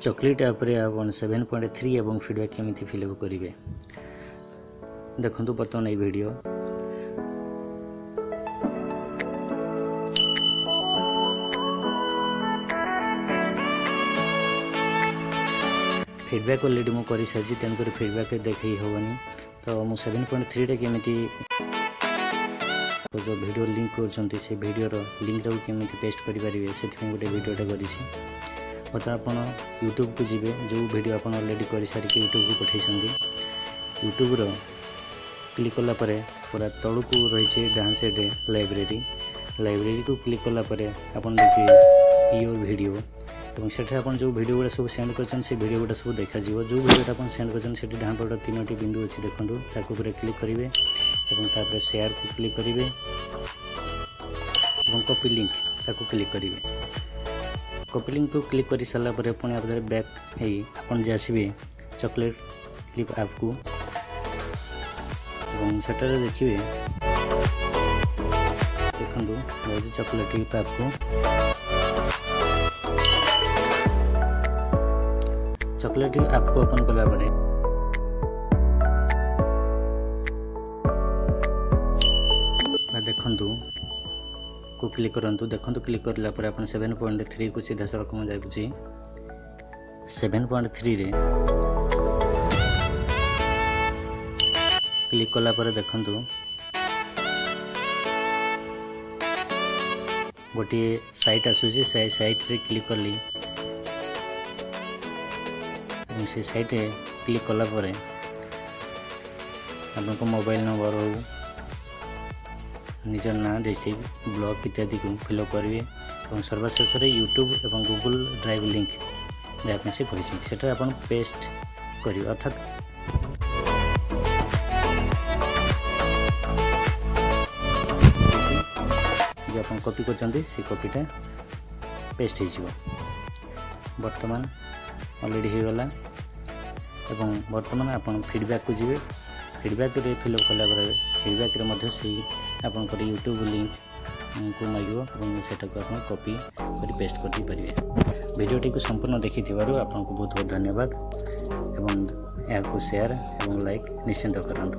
Chocolate app रे आप 7.3 एवं फीडबैक केमिति फिलअप करेंगे देखो बर्तमान ये वीडियो फीडबैक अलरेडी मुझे कर सारी तेणुक फीडबैक देखी हेनी तो मुझे 7.3 केमिति जो वीडियो लिंक कर वीडियोर लिंक टाक केमी पेस्ट करेंगे से गोटे वीडियोटा कर बर्तमान आप यूट्यूब को जीवे जो वीडियो आप अलरेडी कर सारी यूट्यूब को पठाई यूट्यूब क्लिक कलापर पूरा तलू को रही डान साइड लाइब्रेरी को क्लिक कलापर आप देखिए योर वीडियो और से आप जो वीडियो गुड़ा सब सेंड कर वीडियो गुड़ा सब देखा जो वीडियोटा आप सेंड कर डान पट 3टी बिंदु अच्छी देखो ताकू क्लिक करेंगे और शेयर को क्लिक करेंगे और कॉपी लिंक ताकू क्लिक करेंगे कॉपी लिंक को क्लिक कर सारापर पुणी आप बैक आपन आसवे चॉकलेट क्लिप ऐप को सेटार देखिए देखो चॉकलेट क्लिप ऐप को चॉकलेट ऐप को ओपन कला देखु को क्लिक करूँ देखो क्लिक करापर आप 7.3 को सीधा सड़क में जाऊँगी 7.3 रे क्लिक कलापर देखु गोटे साइट आसूसी से साइट रे क्लिक कली से साइट रे क्लिक कलापर आपको मोबाइल नंबर हो निजर ना डिस्ट्रिक्ट ब्लॉक इत्यादि को फिलअप करेंगे और सर्वशेष यूट्यूब और गूगल ड्राइव लिंक देखापी से कही सेटा आप पेस्ट करेंगे अर्थात जो आप कॉपी कर कॉपीटा पेस्ट हो बर्तमान अलरेडी हो गला एवं बर्तमान आप फीडबैक को जीवे फीडबैक रे फिलअप कला फीडबैक रे से आपंकर यूट्यूब लिंक को मांग सेटा को आप कॉपी कर पेस्ट कर पारे वीडियोटी को संपूर्ण देखि आपको बहुत बहुत धन्यवाद एवं यहाँ को शेयर और लाइक निश्चिंत करंतु।